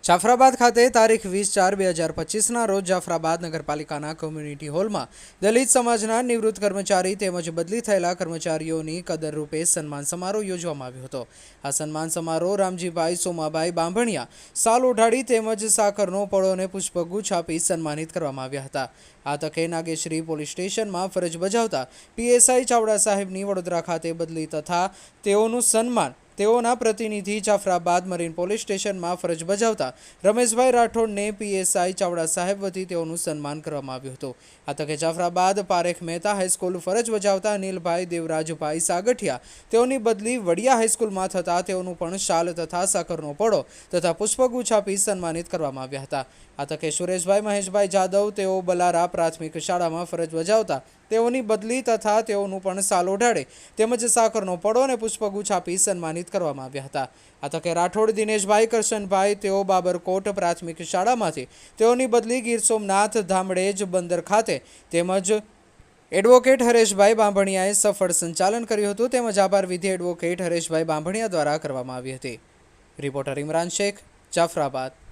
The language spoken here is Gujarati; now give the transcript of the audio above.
જાફરાબાદ ખાતે તારીખ 20/4/2025ના રોજ જાફરાબાદ નગરપાલિકાના કોમ્યુનિટી હોલમાં દલિત સમાજના નિવૃત્ત કર્મચારી તેમજ બદલી થયેલા કર્મચારીઓની કદર રૂપે સન્માન સમારોહ યોજવામાં આવ્યો હતો। આ સન્માન સમારોહ રામજીભાઈ સોમાભાઈ બાંભણિયા સાલ ઓઢાડી તેમજ સાકરનો પળો અને પુષ્પગુચ્છ આપી સન્માનિત કરવામાં આવ્યા હતા। આ તકે નાગેશ્રી પોલીસ સ્ટેશનમાં ફરજ બજાવતા પીએસઆઈ ચાવડા સાહેબની વડોદરા ખાતે બદલી તથા તેઓનું સન્માન તેઓના પ્રતિનિધિ જાફરાબાદ મરીન પોલીસ સ્ટેશનમાં ફરજ બજાવતા રમેશભાઈ રાઠોડને પીએસઆઈ ચાવડા સાહેબ વતી તેઓનું સન્માન કરવામાં આવ્યું હતું। આ તકે જાફરાબાદ પારેખ મહેતા હાઈસ્કૂલ ફરજ બજાવતા અનિલભાઈ દેવરાજભાઈ સાગઠિયા તેઓની બદલી વડિયા હાઈસ્કૂલમાં થતાં તેઓનું પણ શાલ તથા સાકરનો પળો તથા પુષ્પગુચ્છ આપી સન્માનિત કરવામાં આવ્યા હતા। આ તકે સુરેશભાઈ મહેશભાઈ જાદવ તેઓ બલારા પ્રાથમિક શાળામાં ફરજ બજાવતા તેઓની બદલી તથા તેઓનું પણ સાલ ઓઢાડે તેમજ સાકરનો પળો અને પુષ્પગુચ્છ આપી સન્માનિત કરવામાં આવ્યા હતા। આ તકે રાઠોડ દિનેશભાઈ કરશનભાઈ તેઓ બાબરકોટ પ્રાથમિક શાળામાંથી તેઓની બદલી ગીર સોમનાથ ધામડેજ બંદર ખાતે તેમજ એડવોકેટ હરેશભાઈ બાંભણિયાએ સફળ સંચાલન કર્યું હતું તેમજ આભાર વિધિ એડવોકેટ હરેશભાઈ બાંભણિયા દ્વારા કરવામાં આવી હતી। રિપોર્ટર ઇમરાન શેખ, જાફરાબાદ।